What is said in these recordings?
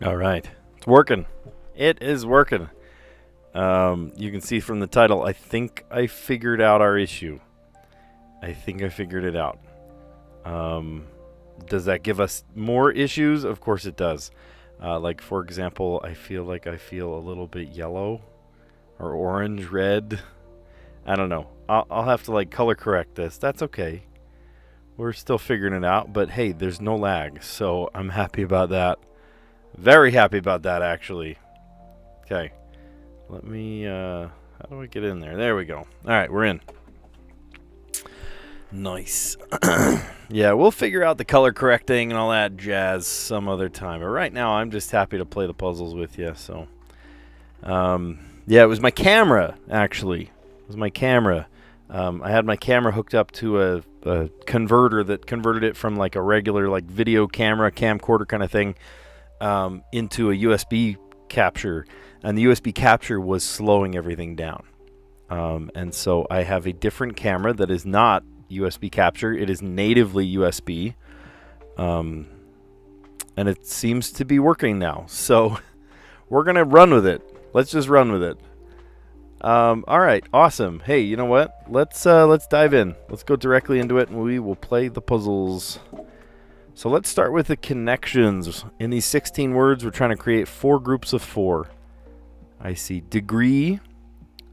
All right. It's working. It is working. You can see from the title, I think I figured out our issue. I think I figured it out. Does that give us more issues? Of course it does. Like, for example, I feel a little bit yellow or orange, red. I don't know. I'll have to, like, color correct this. That's okay. We're still figuring it out. But, hey, there's no lag. So I'm happy about that. Very happy about that, actually. Okay. Let me, how do I get in there? There we go. All right, we're in. Nice. Yeah, we'll figure out the color correcting and all that jazz some other time. But right now, I'm just happy to play the puzzles with you. So, yeah, it was my camera, actually. It was my camera. I had my camera hooked up to a converter that converted it from like a regular like video camera, camcorder kind of thing, into a USB capture. And the USB capture was slowing everything down. And so I have a different camera that is not USB capture. It is natively USB. And it seems to be working now. So we're going to run with it. Let's just run with it. All right. Awesome. Hey, you know what? Let's dive in. Let's go directly into it and we will play the puzzles. So let's start with the connections. In these 16 words, we're trying to create 4 groups of 4. I see degree,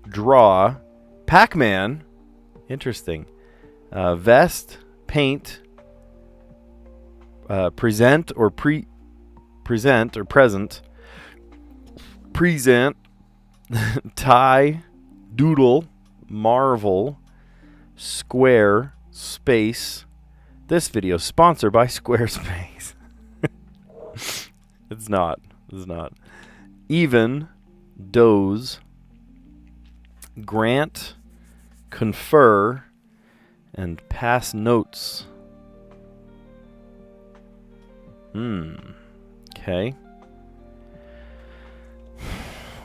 draw, Pac-Man, interesting, vest, paint, present or present, tie, doodle, marvel, square, space. This video is sponsored by Squarespace. It's not. Even, doze, grant, confer, and pass notes. Okay.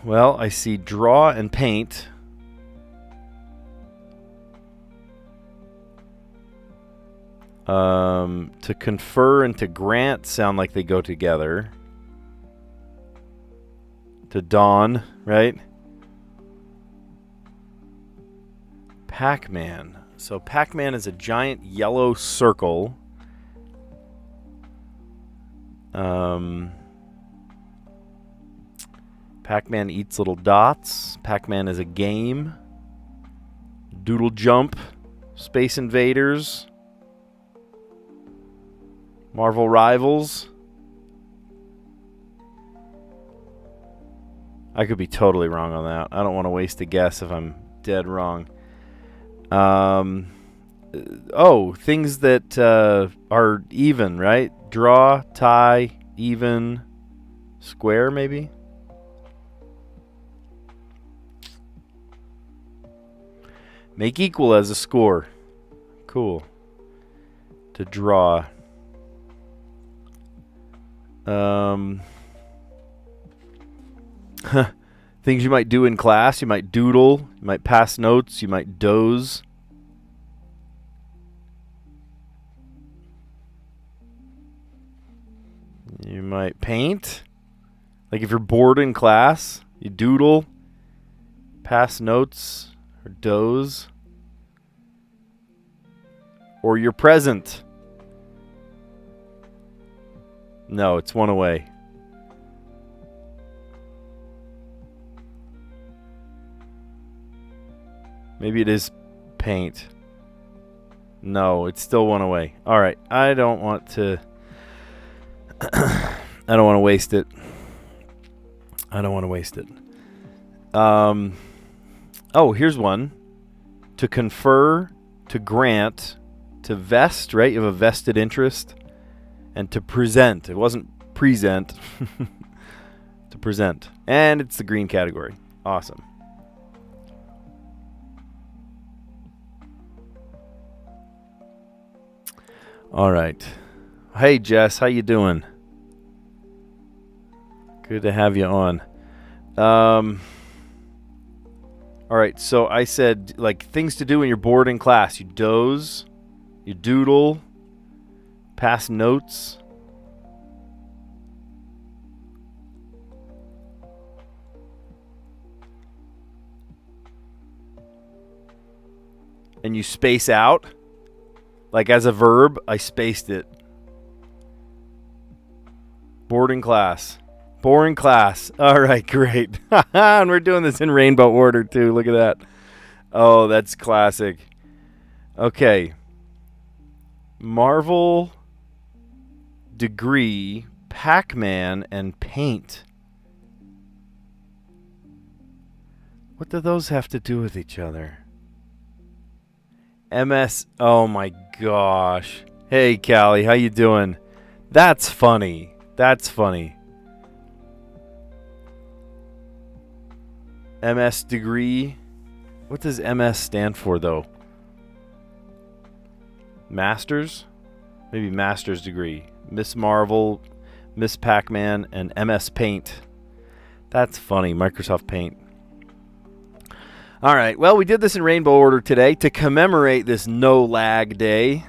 Well, I see draw and paint. To confer and to grant sound like they go together. To dawn, right? Pac-Man. So Pac-Man is a giant yellow circle. Pac-Man eats little dots. Pac-Man is a game. Doodle Jump. Space Invaders. Marvel Rivals. I could be totally wrong on that. I don't want to waste a guess if I'm dead wrong. Things that are even, right? Draw, tie, even, square, maybe? Make equal as a score. Cool. To draw. Things you might do in class. You might doodle. You might pass notes. You might doze. You might paint. Like if you're bored in class, you doodle, pass notes, or doze. Or you're present. No, it's one away. Maybe it is paint. No, it's still one away. All right, I don't want to waste it. Here's one. To confer, to grant, to vest, right? You have a vested interest. And to present. It wasn't present. To present. And it's the green category. Awesome. All right. Hey, Jess. How you doing? Good to have you on. All right. So I said, like, things to do when you're bored in class. You doze. You doodle. Pass notes. and you space out, like as a verb, I spaced it. Boarding class. Boring class. All right, great. And we're doing this in rainbow order, too. Look at that. Oh, that's classic. Okay. Marvel, degree, Pac-Man, and paint. What do those have to do with each other? MS. Oh, my gosh. Hey, Callie. How you doing? That's funny. That's funny. MS degree. What does MS stand for, though? Masters? Maybe master's degree. Miss Marvel, Miss Pac-Man, and MS Paint. That's funny. Microsoft Paint. All right. Well, we did this in rainbow order today to commemorate this no lag day.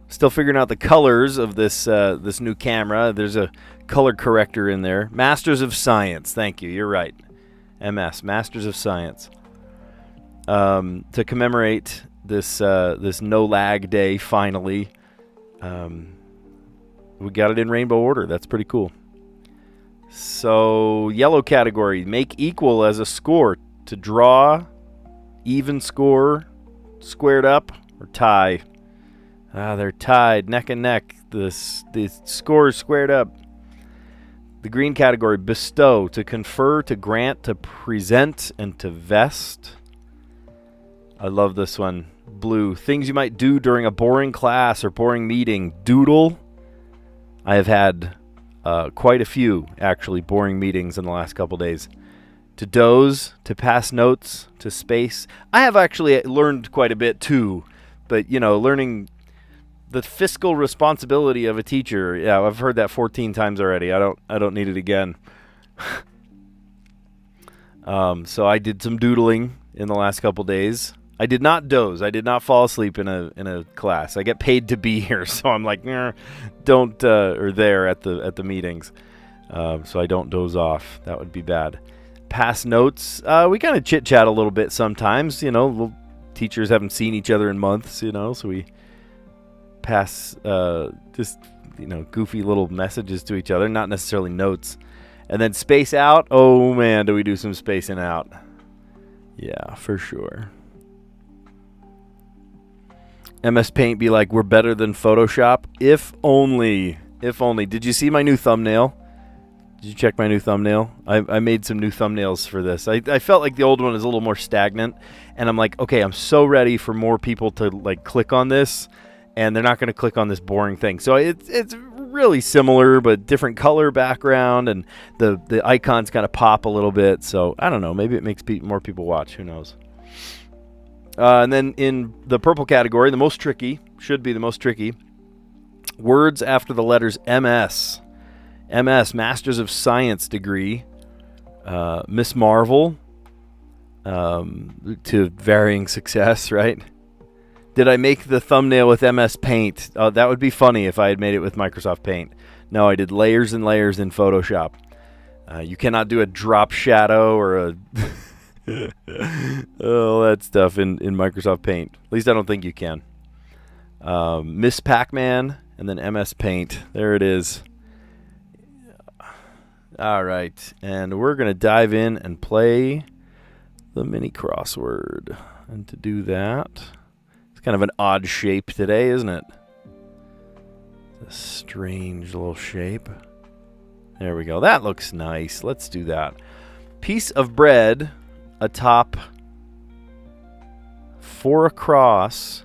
Still figuring out the colors of this this new camera. There's a color corrector in there. Masters of Science. Thank you. You're right. MS, Masters of Science. To commemorate this this no lag day, finally, we got it in rainbow order. That's pretty cool. So yellow category, make equal as a score. To draw, even score, squared up, or tie. They're tied, neck and neck. The score is squared up. The green category, bestow, to confer, to grant, to present, and to vest. I love this one. Blue, things you might do during a boring class or boring meeting. Doodle. I have had quite a few, actually, boring meetings in the last couple days. To doze, to pass notes, to space. I have actually learned quite a bit, too. But, you know, learning the fiscal responsibility of a teacher. Yeah, I've heard that 14 times already. I don't need it again. So I did some doodling in the last couple days. I did not doze. I did not fall asleep in a class. I get paid to be here, so I'm like, don't or there at the meetings. So I don't doze off. That would be bad. Pass notes. We kind of chit chat a little bit sometimes. You know, teachers haven't seen each other in months. You know, so we pass just, you know, goofy little messages to each other, not necessarily notes. And then space out. Oh man, do we do some spacing out? Yeah, for sure. MS Paint be like, we're better than Photoshop. If only. If only. Did you see my new thumbnail? Did you check my new thumbnail? I made some new thumbnails for this. I felt like the old one is a little more stagnant, and I'm like, okay, I'm so ready for more people to like click on this, and they're not going to click on this boring thing. So it's really similar, but different color background, and the icons kind of pop a little bit. So I don't know. Maybe it makes more people watch. Who knows? And then in the purple category, the most tricky, should be the most tricky, words after the letters MS. MS, Masters of Science degree. Miss Marvel, to varying success, right? Did I make the thumbnail with MS Paint? That would be funny if I had made it with Microsoft Paint. No, I did layers and layers in Photoshop. You cannot do a drop shadow or a... all that stuff in Microsoft Paint. At least I don't think you can. Miss Pac-Man and then MS Paint. There it is. All right, and we're going to dive in and play the mini crossword. And to do that, it's kind of an odd shape today, isn't it? It's a strange little shape. There we go. That looks nice. Let's do that. Piece of bread atop 4 across,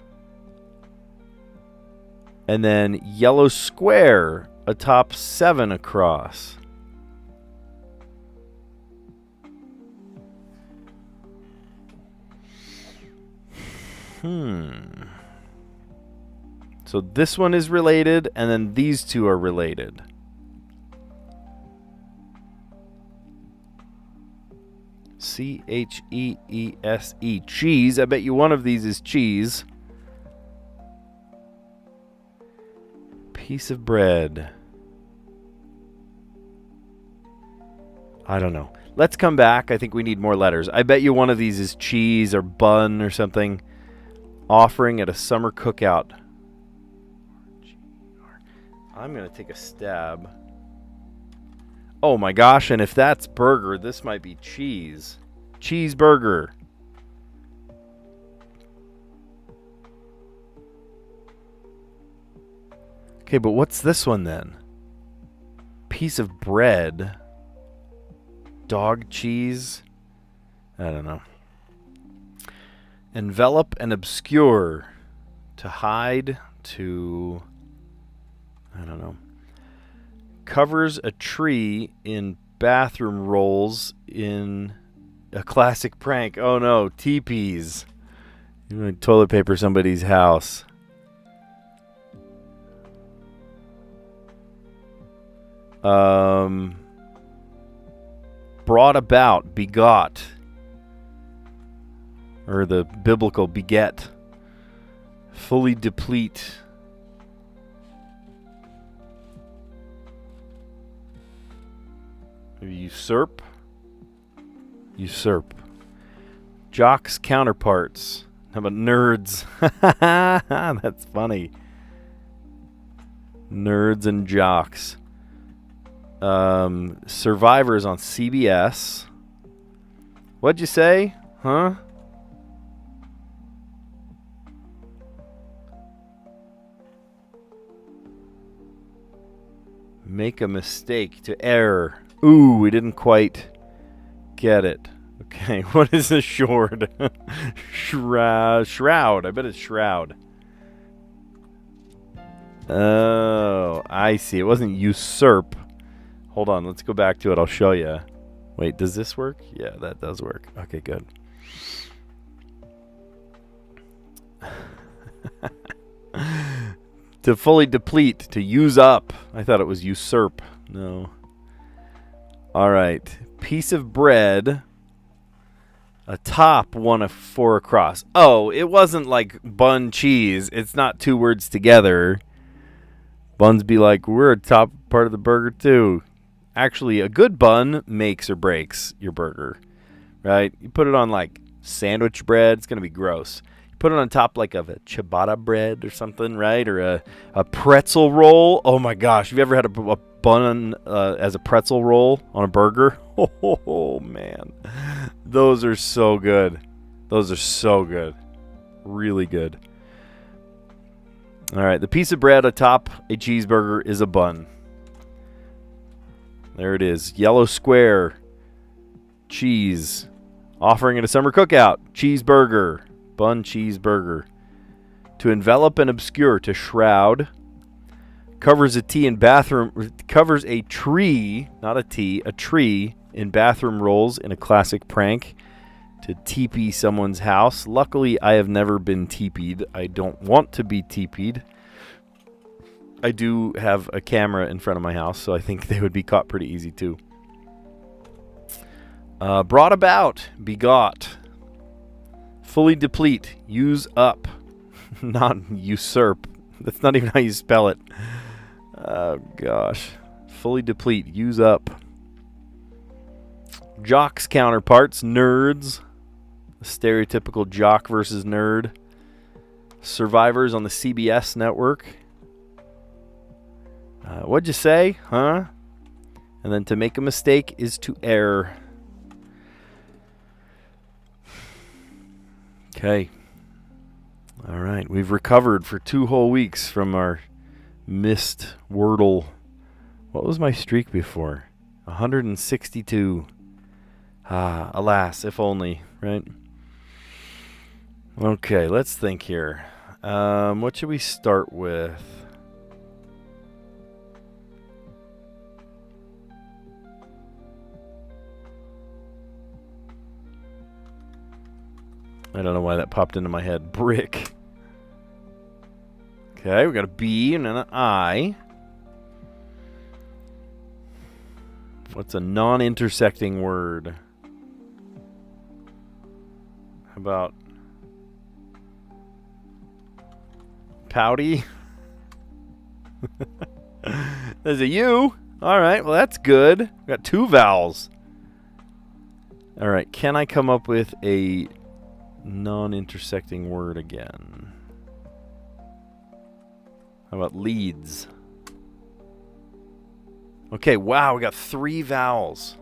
and then yellow square atop 7 across. So this one is related, and then these two are related. C-H-E-E-S-E. Cheese. I bet you one of these is cheese. Piece of bread. I don't know. Let's come back. I think we need more letters. I bet you one of these is cheese or bun or something. offering at a summer cookout. I'm going to take a stab. Oh my gosh, and if that's burger, this might be cheese. Cheeseburger. Okay, but what's this one then? Piece of bread. Dog cheese. I don't know. Envelop and obscure. To hide, to... I don't know. Covers a tree in bathroom rolls in a classic prank. Oh no, teepees. You want to toilet paper somebody's house. Brought about, begot. Or the biblical beget. Fully deplete. Usurp. Usurp. Jocks counterparts. How about nerds? That's funny. Nerds and jocks. Survivors on CBS. What'd you say? Huh? Make a mistake, to err. Ooh, we didn't quite get it. Okay, what is a shroud? Shroud. I bet it's shroud. Oh, I see. It wasn't usurp. Hold on, let's go back to it. I'll show you. Wait, does this work? Yeah, that does work. Okay, good. To fully deplete, to use up. I thought it was usurp. No. All right. Piece of bread. A top, one of 4 across. Oh, it wasn't like bun cheese. It's not 2 words together. Buns be like, we're a top part of the burger too. Actually, a good bun makes or breaks your burger, right? You put it on like sandwich bread, it's going to be gross. You put it on top like of a ciabatta bread or something, right? Or a pretzel roll. Oh my gosh, have you ever had a bun as a pretzel roll on a burger? Oh man, those are so good. Those are so good. Really good. All right, the piece of bread atop a cheeseburger is a bun. There it is. Yellow square. Cheese. Offering at a summer cookout. Cheeseburger. Bun cheeseburger. To envelop and obscure. To shroud. Covers a tea in bathroom. Covers a tree. Not a tea. A tree in bathroom rolls in a classic prank. To teepee someone's house. Luckily, I have never been teepeed. I don't want to be teepeed. I do have a camera in front of my house, so I think they would be caught pretty easy too. Brought about, begot. Fully deplete, use up. Not usurp. That's not even how you spell it. Oh gosh. Fully deplete, use up. Jocks counterparts, nerds. Stereotypical jock versus nerd. Survivors on the CBS network. What'd you say? Huh? And then to make a mistake is to err. Okay. All right. We've recovered for 2 whole weeks from our missed Wordle. What was my streak before? 162. Ah, alas, if only, right? Okay, let's think here. What should we start with? I don't know why that popped into my head. Brick. Okay, we got a B and an I. What's a non-intersecting word? How about pouty? There's a U. All right, well, that's good. We got 2 vowels. All right, can I come up with a Non-intersecting word again. How about leads? Okay, wow, we got 3 vowels.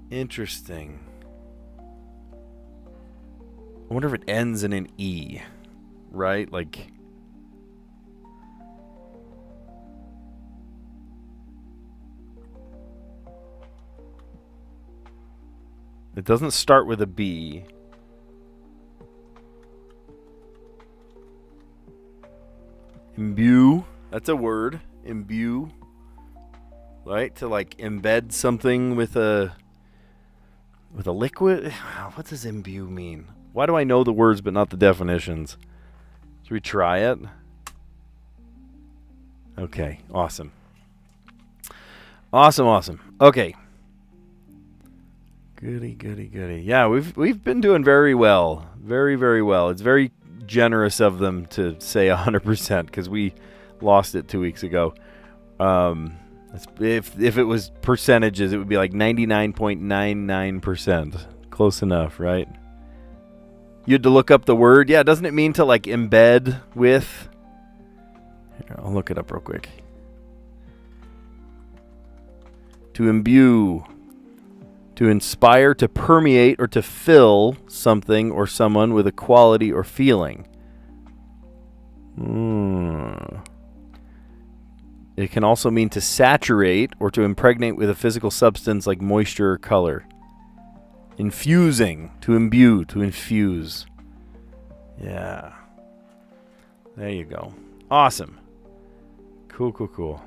Interesting. I wonder if it ends in an E, right? Like, it doesn't start with a B. Imbue, that's a word. Imbue, right? To like embed something with a liquid. What does imbue mean? Why do I know the words but not the definitions? Should we try it? Okay, awesome. Awesome. Okay. Goody. Yeah, we've been doing very well. Very well. It's very generous of them to say 100% because we lost it 2 weeks ago. If it was percentages, it would be like 99.99%. Close enough, right? You had to look up the word. Yeah, doesn't it mean to like embed with? Here, I'll look it up real quick. To imbue. To inspire, to permeate, or to fill something or someone with a quality or feeling. It can also mean to saturate or to impregnate with a physical substance like moisture or color. Infusing, to imbue, to infuse. Yeah. There you go. Awesome. Cool.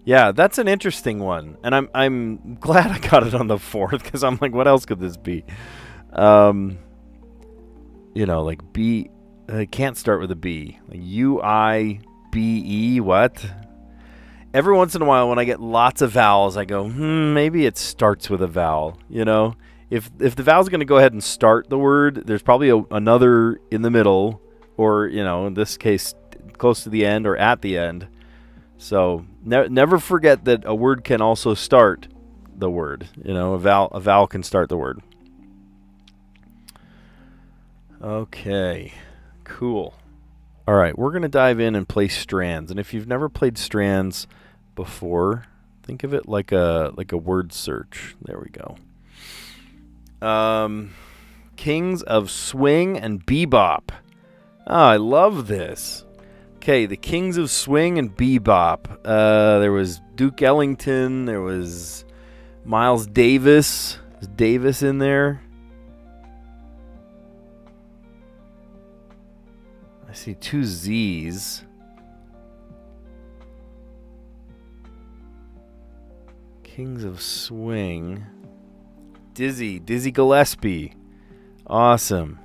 Yeah, that's an interesting one, and I'm glad I got it on the 4th because I'm like, what else could this be? You know, like B. It can't start with a B. Like UIBE. What? Every once in a while, when I get lots of vowels, I go, maybe it starts with a vowel. You know, if the vowel's going to go ahead and start the word, there's probably another in the middle, or you know, in this case, close to the end or at the end. So never forget that a word can also start the word. You know, a vowel can start the word. Okay, cool. All right, we're going to dive in and play Strands. And if you've never played Strands before, think of it like a word search. There we go. Kings of Swing and Bebop. Oh, I love this. Okay, the Kings of Swing and Bebop. There was Duke Ellington. There was Miles Davis. Is Davis in there? I see 2 Z's. Kings of Swing. Dizzy Gillespie. Awesome.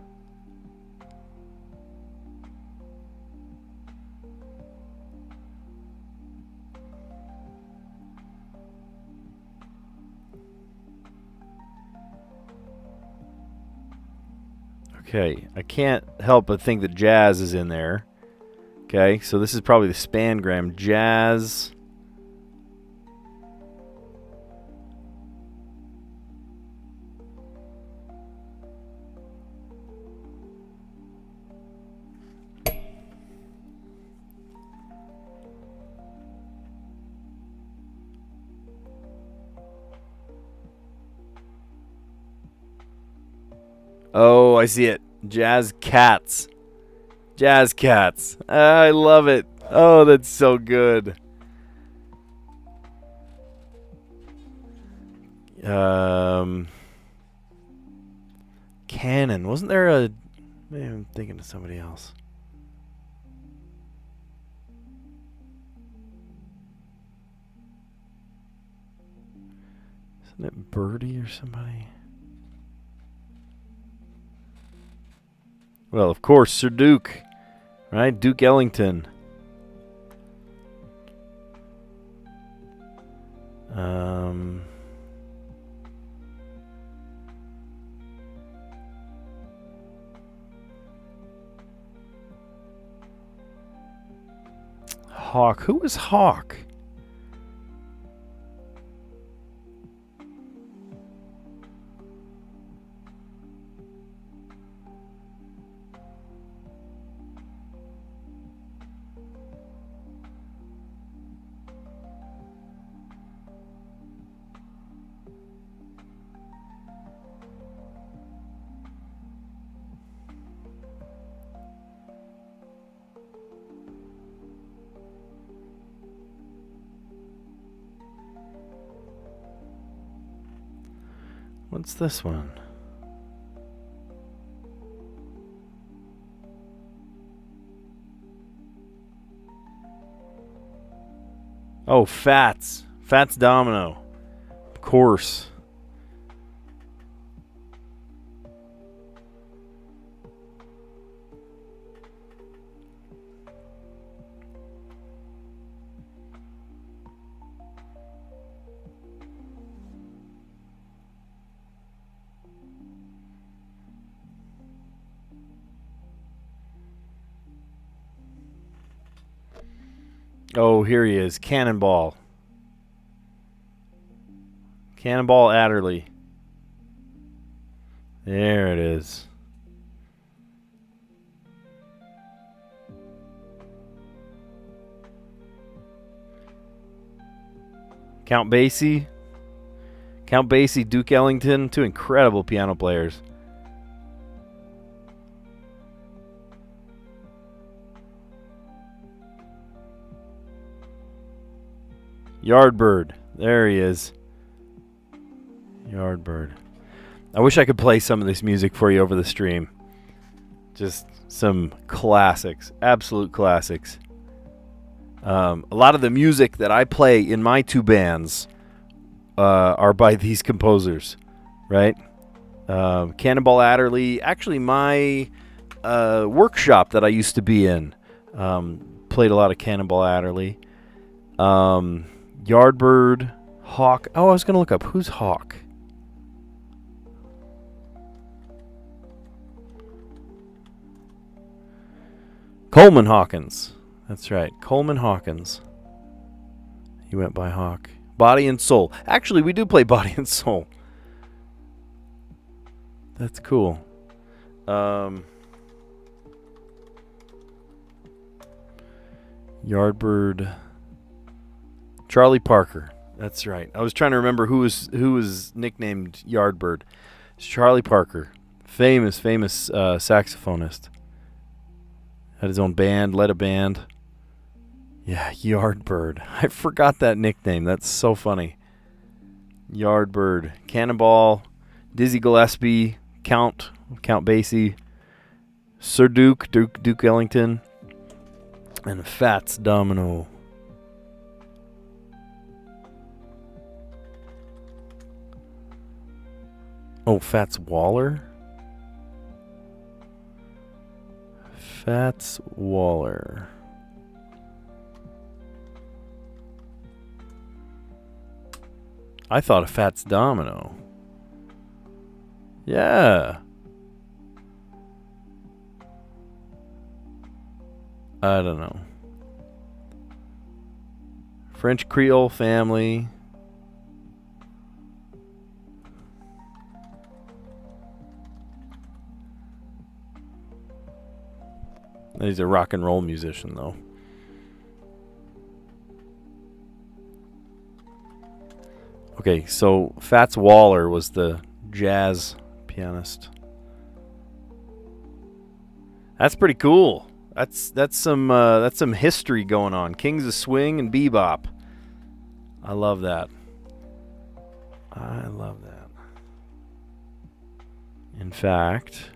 Okay, I can't help but think that jazz is in there. Okay, so this is probably the spangram. Jazz. Oh, I see it. Jazz Cats. Jazz Cats. I love it. Oh, that's so good. Canon. Wasn't there a... Maybe I'm thinking of somebody else. Isn't it Birdie or somebody? Well, of course, Sir Duke. Right? Duke Ellington. Hawk. Who was Hawk? What's this one? Oh, Fats. Fats Domino. Of course. Oh, here he is. Cannonball. Cannonball Adderley. There it is. Count Basie. Count Basie, Duke Ellington, two incredible piano players. Yardbird. There he is. Yardbird. I wish I could play some of this music for you over the stream. Just some classics. Absolute classics. A lot of the music that I play in my two bands are by these composers, right? Cannonball Adderley. Actually, my workshop that I used to be in played a lot of Cannonball Adderley. Yardbird, Hawk. Oh, I was going to look up. Who's Hawk? Coleman Hawkins. That's right. Coleman Hawkins. He went by Hawk. Body and Soul. Actually, we do play Body and Soul. That's cool. Yardbird. Charlie Parker. That's right. I was trying to remember who was nicknamed Yardbird. It's Charlie Parker. Famous saxophonist. Had his own band, led a band. Yeah, Yardbird. I forgot that nickname. That's so funny. Yardbird. Cannonball. Dizzy Gillespie. Count Basie. Sir Duke Ellington. And Fats Domino. Oh, Fats Waller? Fats Waller. I thought of Fats Domino. Yeah. I don't know. French Creole family. He's a rock and roll musician, though. Okay, so Fats Waller was the jazz pianist. That's pretty cool. That's some history going on. Kings of Swing and Bebop. I love that. I love that. In fact,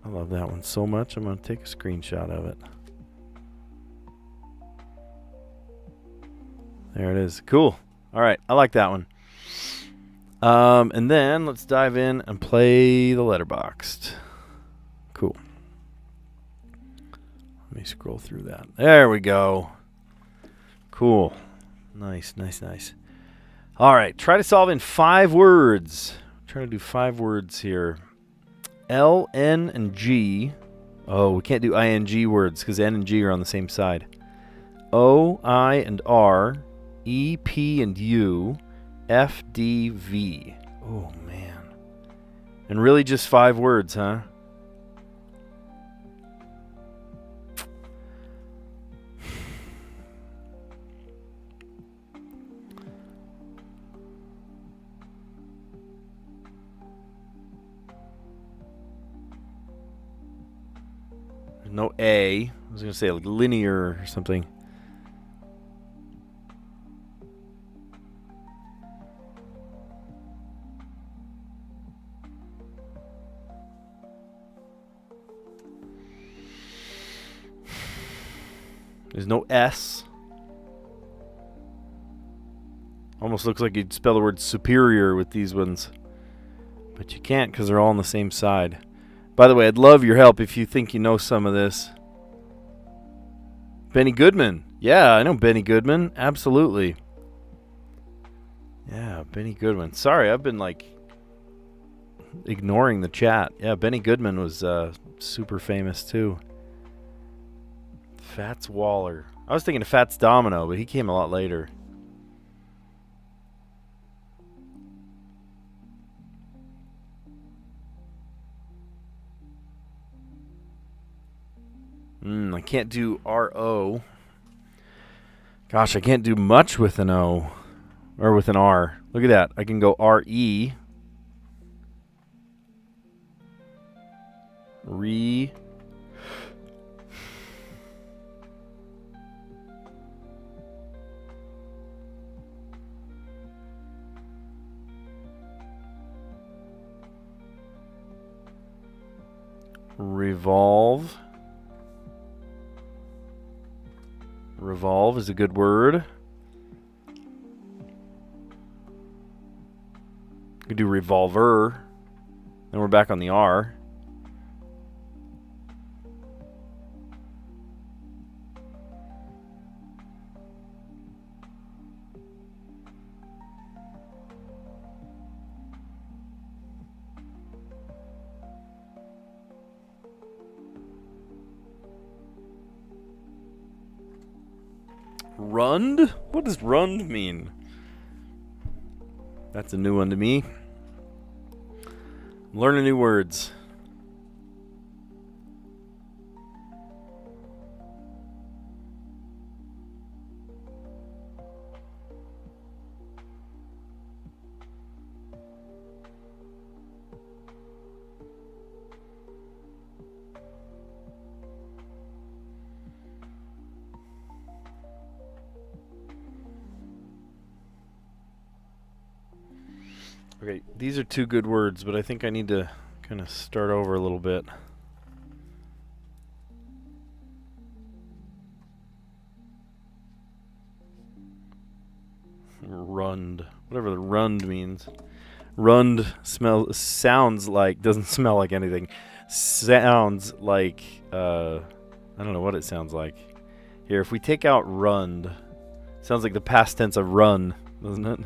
I love that one so much, I'm going to take a screenshot of it. There it is. Cool. All right. I like that one. And then let's dive in and play the Letterboxd. Cool. Let me scroll through that. There we go. Cool. Nice. All right. Try to solve in 5 words. I'm trying to do 5 words here. L, N, and G. Oh, we can't do ing words because N and G are on the same side. O, I, and R. E, P, and U. F, D, V. Oh, man. And really just 5 words, huh? No A. I was going to say like linear or something. There's no S. Almost looks like you'd spell the word superior with these ones. But you can't because they're all on the same side. By the way, I'd love your help if you think you know some of this. Benny Goodman. Yeah, I know Benny Goodman. Absolutely. Yeah, Benny Goodman. Sorry, I've been like ignoring the chat. Yeah, Benny Goodman was super famous too. Fats Waller. I was thinking of Fats Domino, but he came a lot later. I can't do R-O. Gosh, I can't do much with an O. Or with an R. Look at that. I can go R-E. Re. Revolve. Revolve is a good word. We could do revolver. Then we're back on the R. Rund? What does rund mean? That's a new one to me. I'm learning new words. Okay, these are two good words, but I think I need to kind of start over a little bit. Rund. Whatever the rund means. Rund sounds like, doesn't smell like anything. Sounds like, I don't know what it sounds like. Here, if we take out rund, it sounds like the past tense of run, doesn't it?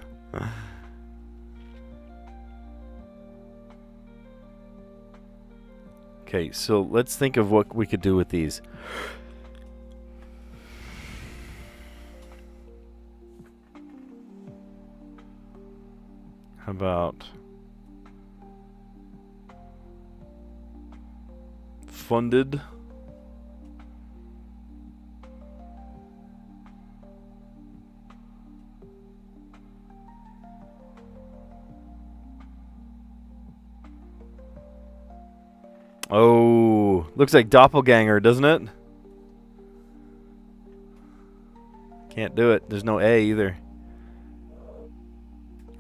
Okay, so let's think of what we could do with these. How about funded? Oh, looks like doppelganger, doesn't it? Can't do it. There's no A either.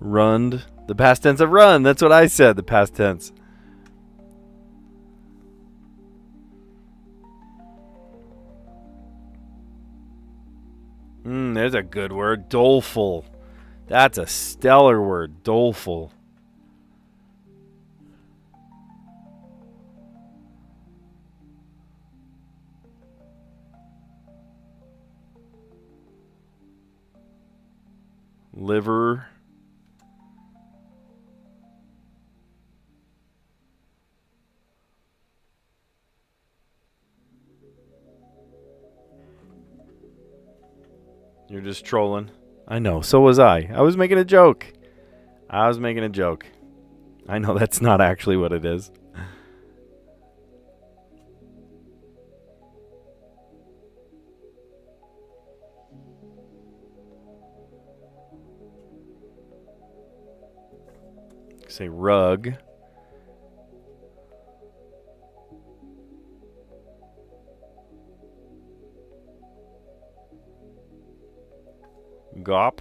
Rund. The past tense of run. That's what I said, the past tense. There's a good word. Doleful. That's a stellar word. Doleful. Liver. You're just trolling. I know. So was I. I was making a joke. I know that's not actually what it is. Say rug. Gop.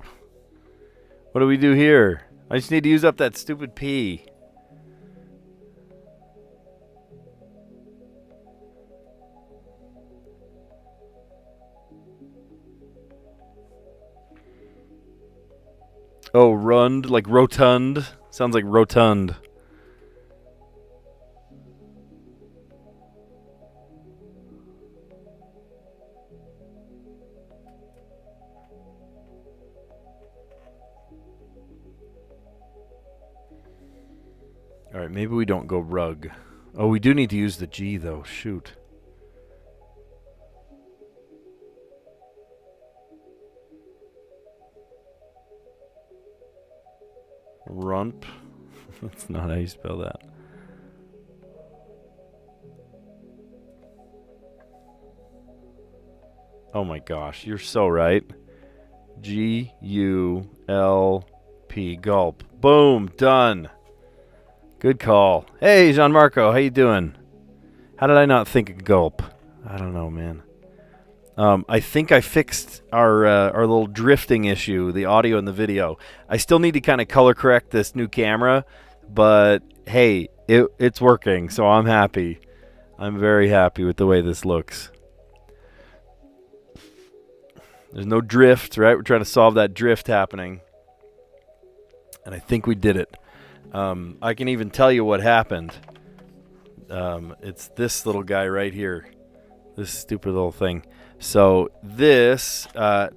What do we do here? I just need to use up that stupid P. Oh, rund, like rotund. Sounds like rotund. All right, maybe we don't go rug. Oh, we do need to use the G, though. Shoot. Rump. That's not how you spell that. Oh my gosh, you're so right. G-U-L-P. Gulp. Boom. Done. Good call. Hey, Gianmarco, how you doing? How did I not think of gulp? I don't know, man. I think I fixed our little drifting issue, the audio and the video. I still need to kind of color correct this new camera, but hey, it's working, so I'm happy. I'm very happy with the way this looks. There's no drift, right? We're trying to solve that drift happening. And I think we did it. I can even tell you what happened. It's this little guy right here. This stupid little thing. So this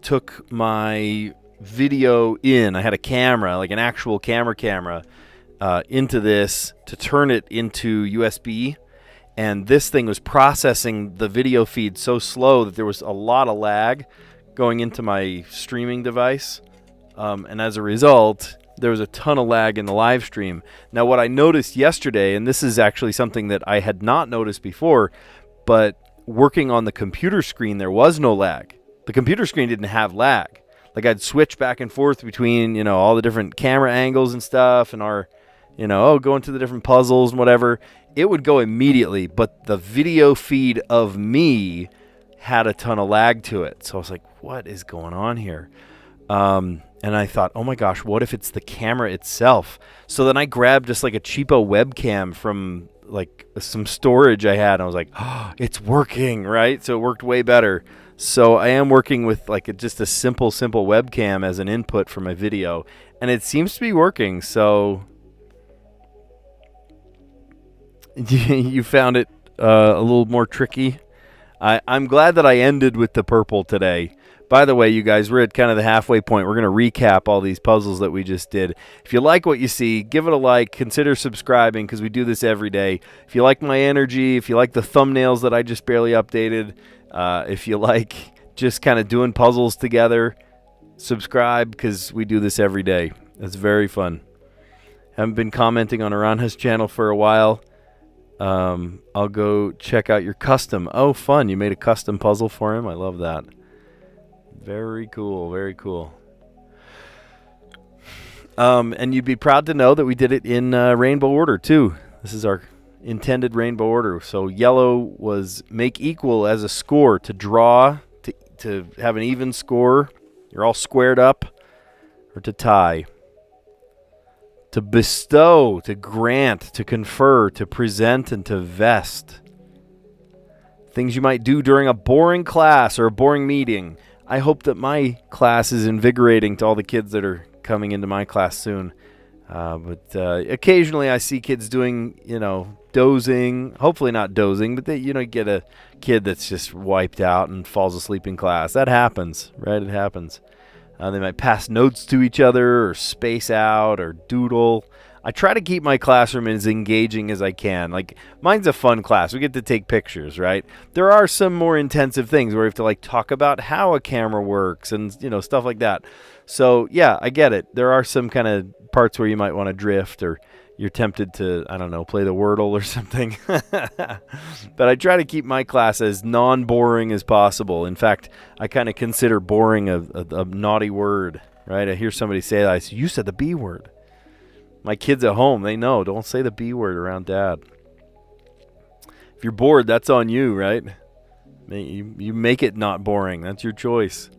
took my video in. I had a camera, like an actual camera, into this to turn it into USB. And this thing was processing the video feed so slow that there was a lot of lag going into my streaming device. And as a result, there was a ton of lag in the live stream. Now, what I noticed yesterday, and this is actually something that I had not noticed before, but working on the computer screen, there was no lag. The computer screen didn't have lag. Like I'd switch back and forth between, all the different camera angles and stuff and going to the different puzzles and whatever. It would go immediately, but the video feed of me had a ton of lag to it. So I was like, what is going on here? And I thought, oh my gosh, what if it's the camera itself? So then I grabbed just like a cheapo webcam from like some storage I had. And I was like, oh, it's working, right? So it worked way better. So I am working with like just a simple webcam as an input for my video. And it seems to be working. So you found it a little more tricky. I'm glad that I ended with the purple today. By the way, you guys, we're at kind of the halfway point. We're going to recap all these puzzles that we just did. If you like what you see, give it a like. Consider subscribing because we do this every day. If you like my energy, if you like the thumbnails that I just barely updated, if you like just kind of doing puzzles together, subscribe because we do this every day. It's very fun. Haven't been commenting on Aranha's channel for a while. I'll go check out your custom. Oh, fun. You made a custom puzzle for him. I love that. Very cool, very cool. And you'd be proud to know that we did it in rainbow order, too. This is our intended rainbow order. So yellow was make equal as a score, to draw, to have an even score. You're all squared up, or to tie. To bestow, to grant, to confer, to present, and to vest. Things you might do during a boring class or a boring meeting. I hope that my class is invigorating to all the kids that are coming into my class soon. But occasionally I see kids doing, dozing. Hopefully not dozing, but they, get a kid that's just wiped out and falls asleep in class. That happens, right? It happens. They might pass notes to each other or space out or doodle. I try to keep my classroom as engaging as I can. Like, mine's a fun class. We get to take pictures, right? There are some more intensive things where we have to, talk about how a camera works and, stuff like that. So, yeah, I get it. There are some kind of parts where you might want to drift or you're tempted to, I don't know, play the Wordle or something. But I try to keep my class as non-boring as possible. In fact, I kind of consider boring a naughty word, right? I hear somebody say that. I say, you said the B word. My kids at home, they know. Don't say the B word around Dad. If you're bored, that's on you, right? You make it not boring. That's your choice.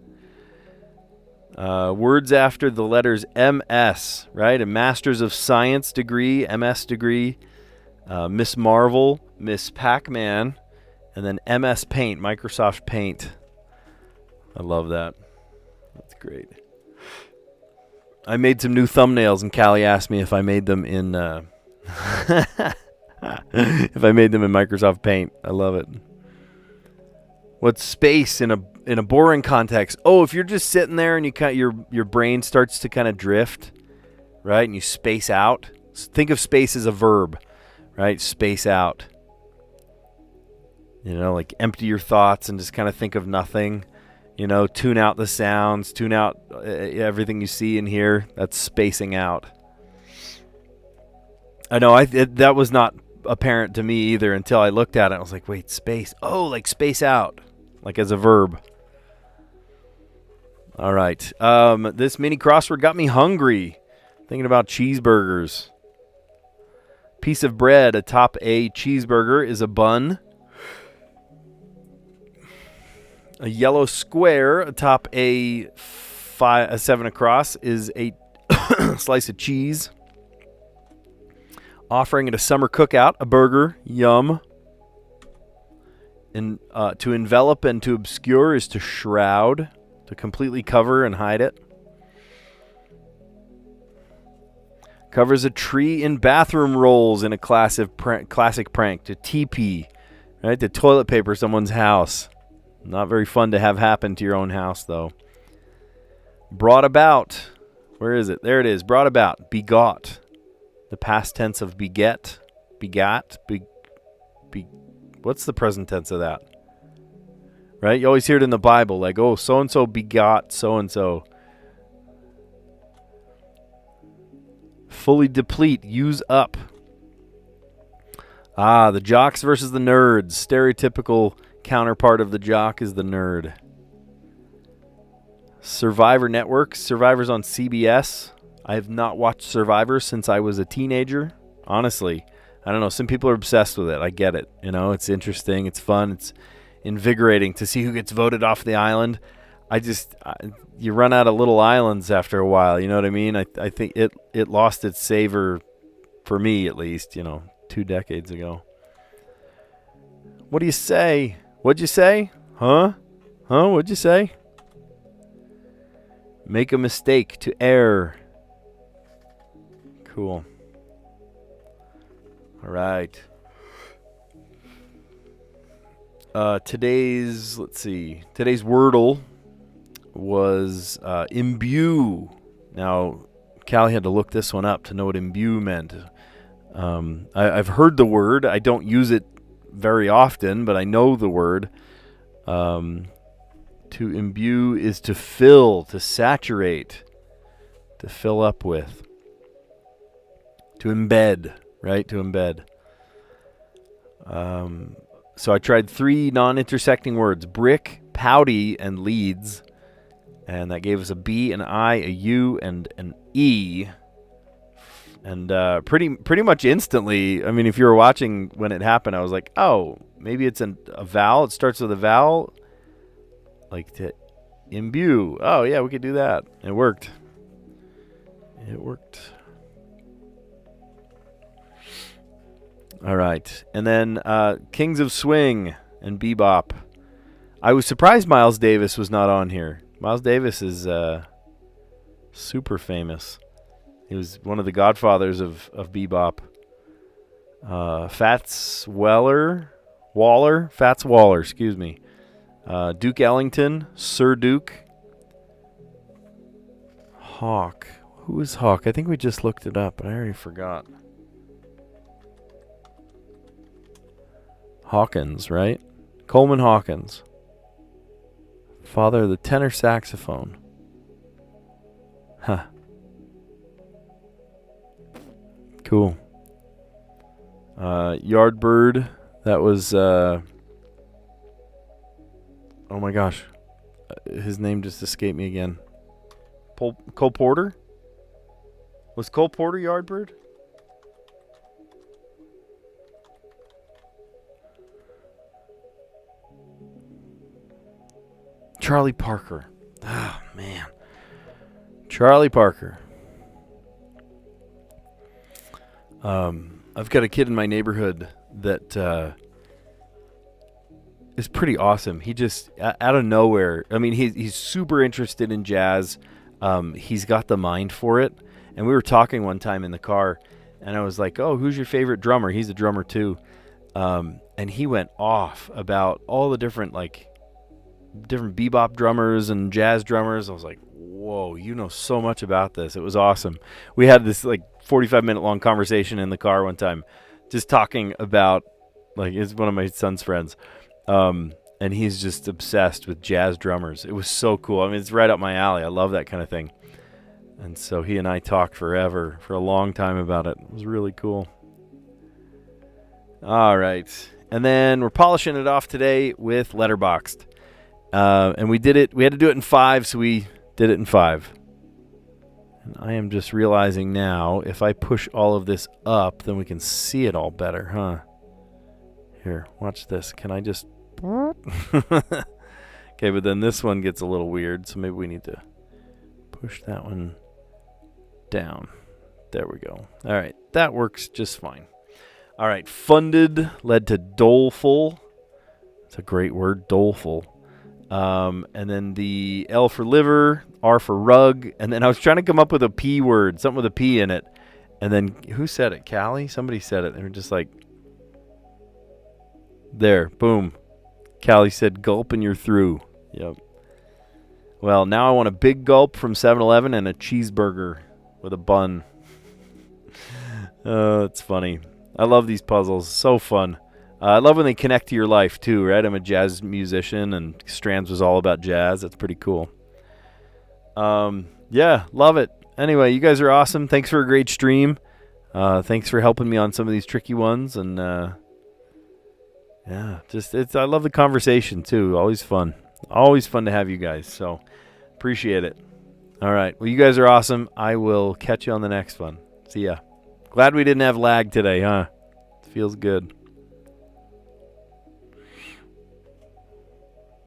Words after the letters MS, right? A Master's of Science degree, MS degree. Miss Marvel, Miss Pac-Man, and then MS Paint, Microsoft Paint. I love that. That's great. I made some new thumbnails, and Callie asked me if I made them in if I made them in Microsoft Paint. I love it. What's space in a boring context? Oh, if you're just sitting there and your brain starts to kind of drift, right? And you space out. Think of space as a verb, right? Space out. Like empty your thoughts and just kind of think of nothing. Tune out the sounds, tune out everything you see and hear. That's spacing out. I know that was not apparent to me either until I looked at it. I was like, wait, space. Oh, like space out, like as a verb. All right. This mini crossword got me hungry. Thinking about cheeseburgers. Piece of bread atop a cheeseburger is a bun. A yellow square atop a 7 across is a slice of cheese. Offering at a summer cookout, a burger, yum. And to envelop and to obscure is to shroud, to completely cover and hide it. Covers a tree in bathroom rolls in a classic prank. To TP, right? To toilet paper someone's house. Not very fun to have happen to your own house, though. Brought about. Where is it? There it is. Brought about. Begot. The past tense of beget. Begat. What's the present tense of that? Right? You always hear it in the Bible. Like, oh, so-and-so begot so-and-so. Fully deplete. Use up. The jocks versus the nerds. Stereotypical counterpart of the jock is the nerd. Survivor Network. Survivor's on CBS. I have not watched Survivor since I was a teenager. Honestly, I don't know. Some people are obsessed with it. I get it. It's interesting. It's fun. It's invigorating to see who gets voted off the island. You run out of little islands after a while. You know what I mean? I think it lost its savor, for me at least, 2 decades ago. What do you say? What'd you say? Huh? What'd you say? Make a mistake, to err. Cool. All right. Today's Wordle was imbue. Now, Callie had to look this one up to know what imbue meant. I've heard the word. I don't use it very often, but I know the word. To imbue is to fill, to saturate, to fill up with. To embed, right? To embed. So I tried 3 non-intersecting words: brick, pouty, and leads. And that gave us a B, an I, a U, and an E. And pretty much instantly, I mean, if you were watching when it happened, I was like, oh, maybe it's a vowel. It starts with a vowel. Like to imbue. Oh, yeah, we could do that. It worked. All right. And then Kings of Swing and Bebop. I was surprised Miles Davis was not on here. Miles Davis is super famous. He was one of the godfathers of Bebop. Fats Waller, excuse me. Duke Ellington, Sir Duke. Hawk. Who is Hawk? I think we just looked it up, but I already forgot. Hawkins, right? Coleman Hawkins. Father of the tenor saxophone. Huh. Cool. Yardbird. That was... oh my gosh. His name just escaped me again. Cole Porter? Was Cole Porter Yardbird? Charlie Parker. Oh, man. Charlie Parker. I've got a kid in my neighborhood that is pretty awesome. He just, out of nowhere, I mean, he's super interested in jazz. He's got the mind for it. And we were talking one time in the car, and I was like, oh, who's your favorite drummer? He's a drummer too. And he went off about all the different bebop drummers and jazz drummers. I was like, whoa, you know so much about this. It was awesome. We had this 45-minute long conversation in the car one time, just talking about, it's one of my son's friends. And he's just obsessed with jazz drummers. It was so cool. I mean, it's right up my alley. I love that kind of thing. And so he and I talked for a long time about it. It was really cool. All right. And then we're polishing it off today with Letterboxd. And we did it. We had to do it in 5, so we did it in 5. And I am just realizing now, if I push all of this up, then we can see it all better, huh? Here, watch this. Can I just... Okay, but then this one gets a little weird, so maybe we need to push that one down. There we go. All right, that works just fine. All right, funded led to doleful. It's a great word, doleful. And then the L for liver, R for rug, and then I was trying to come up with a P word, something with a P in it. And then who said it? Callie? Somebody said it. They were just like, there, boom. Callie said, gulp and you're through. Yep. Well, now I want a big gulp from 7-Eleven and a cheeseburger with a bun. It's funny. I love these puzzles. So fun. I love when they connect to your life, too, right? I'm a jazz musician, and Strands was all about jazz. That's pretty cool. Yeah, love it. Anyway, you guys are awesome. Thanks for a great stream. Thanks for helping me on some of these tricky ones. And, yeah, I love the conversation, too. Always fun. Always fun to have you guys. So, appreciate it. All right. Well, you guys are awesome. I will catch you on the next one. See ya. Glad we didn't have lag today, huh? Feels good.